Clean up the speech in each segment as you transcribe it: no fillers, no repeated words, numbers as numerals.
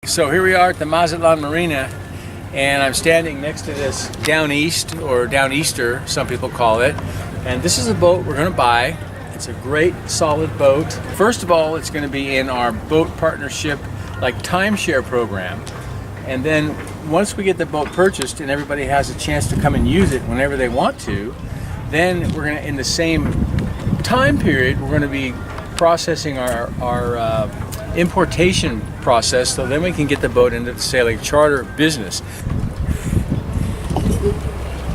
So here we are at the Mazatlan Marina, and I'm standing next to this Down East, or Down Easter, some people call it. And this is a boat we're going to buy. It's a great, solid boat. First of all, it's going to be in our boat partnership, like Timeshare program. And then once we get the boat purchased and everybody has a chance to come and use it whenever they want to, then we're going to, in the same time period, we're going to be processing our importation process, so then we can get the boat into the sailing charter business.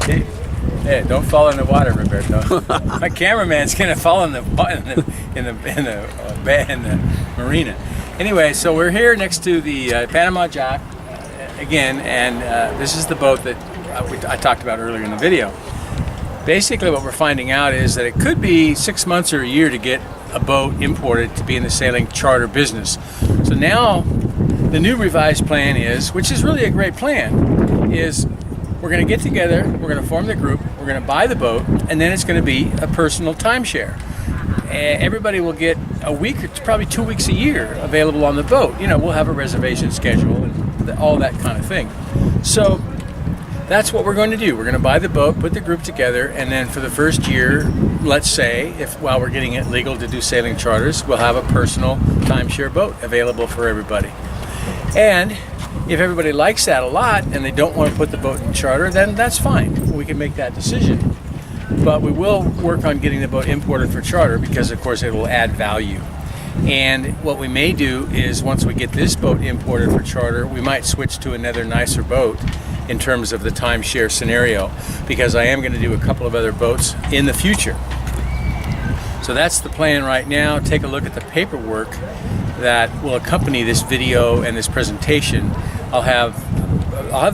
Hey, don't fall in the water, Roberto. My cameraman's gonna fall in the marina. Anyway, so we're here next to the Panama Jack again, and this is the boat that I talked about earlier in the video. Basically, what we're finding out is that it could be 6 months or a year to get a boat imported to be in the sailing charter business. So now the new revised plan is, which is really a great plan, is we're going to get together, we're going to form the group, we're going to buy the boat, and then it's going to be a personal timeshare. Everybody will get a week or probably 2 weeks a year available on the boat. You know, we'll have a reservation schedule and all that kind of thing. So that's what we're going to do. We're going to buy the boat, put the group together, and then for the first year, let's say, if while we're getting it legal to do sailing charters, we'll have a personal timeshare boat available for everybody. And if everybody likes that a lot and they don't want to put the boat in charter, then that's fine. We can make that decision. But we will work on getting the boat imported for charter because, of course, it will add value. And what we may do is, once we get this boat imported for charter, we might switch to another nicer boat in terms of the timeshare scenario, because I am going to do a couple of other boats in the future. So that's the plan right now. Take a look at the paperwork that will accompany this video and this presentation. I'll have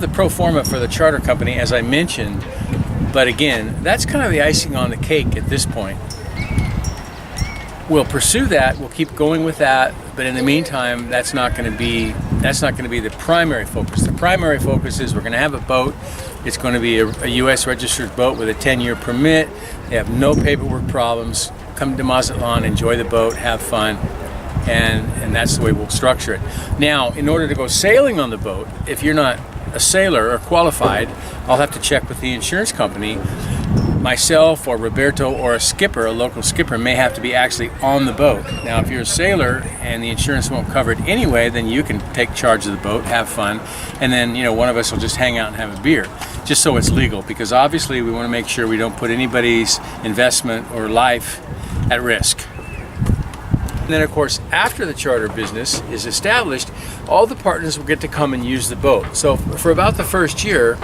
the pro forma for the charter company, as I mentioned, but again, that's kind of the icing on the cake at this point. We'll pursue that, we'll keep going with that, but in the meantime, that's not going to be the primary focus. The primary focus is we're going to have a boat. It's going to be a U.S. registered boat with a 10-year permit. They have no paperwork problems. Come to Mazatlan, enjoy the boat, have fun, and that's the way we'll structure it. Now, in order to go sailing on the boat, if you're not a sailor or qualified, I'll have to check with the insurance company. Myself or Roberto or a skipper, a local skipper, may have to be actually on the boat. Now, if you're a sailor and the insurance won't cover it anyway, then you can take charge of the boat, have fun, and then, you know, one of us will just hang out and have a beer, just so it's legal, because obviously we want to make sure we don't put anybody's investment or life at risk. And then, of course, after the charter business is established, all the partners will get to come and use the boat. So for about the first year,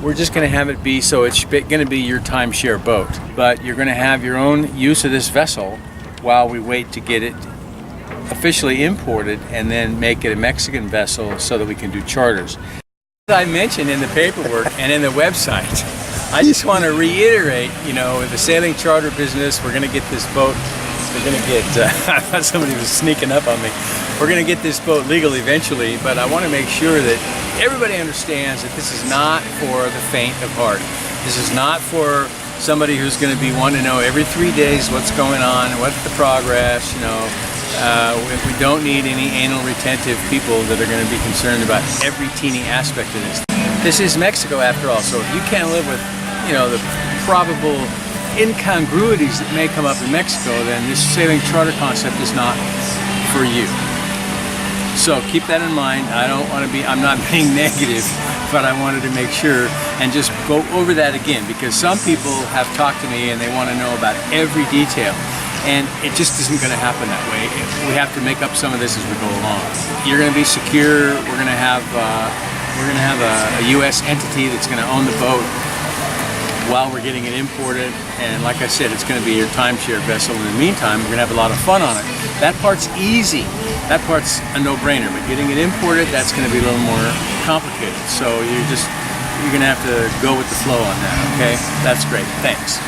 we're just going to have it be so it's going to be your timeshare boat, but you're going to have your own use of this vessel while we wait to get it officially imported and then make it a Mexican vessel so that we can do charters. As I mentioned in the paperwork and in the website, I just want to reiterate, you know, the sailing charter business, we're going to get this boat, we're going to get, I thought somebody was sneaking up on me. We're going to get this boat legal eventually, but I want to make sure that everybody understands that this is not for the faint of heart. This is not for somebody who's going to be wanting to know every 3 days what's going on, what's the progress, you know. We don't need any anal retentive people that are going to be concerned about every teeny aspect of this. This is Mexico after all, so if you can't live with, you know, the probable incongruities that may come up in Mexico, then this sailing charter concept is not for you. So keep that in mind. I'm not being negative, but I wanted to make sure and just go over that again, because some people have talked to me and they want to know about every detail, and it just isn't going to happen that way. We have to make up some of this as we go along. You're going to be secure. We're going to have a U.S. entity that's going to own the boat while we're getting it imported, and like I said, it's going to be your timeshare vessel. In the meantime, we're going to have a lot of fun on it. That part's easy. That part's a no-brainer, but getting it imported, that's going to be a little more complicated. So you're going to have to go with the flow on that, okay? That's great. Thanks.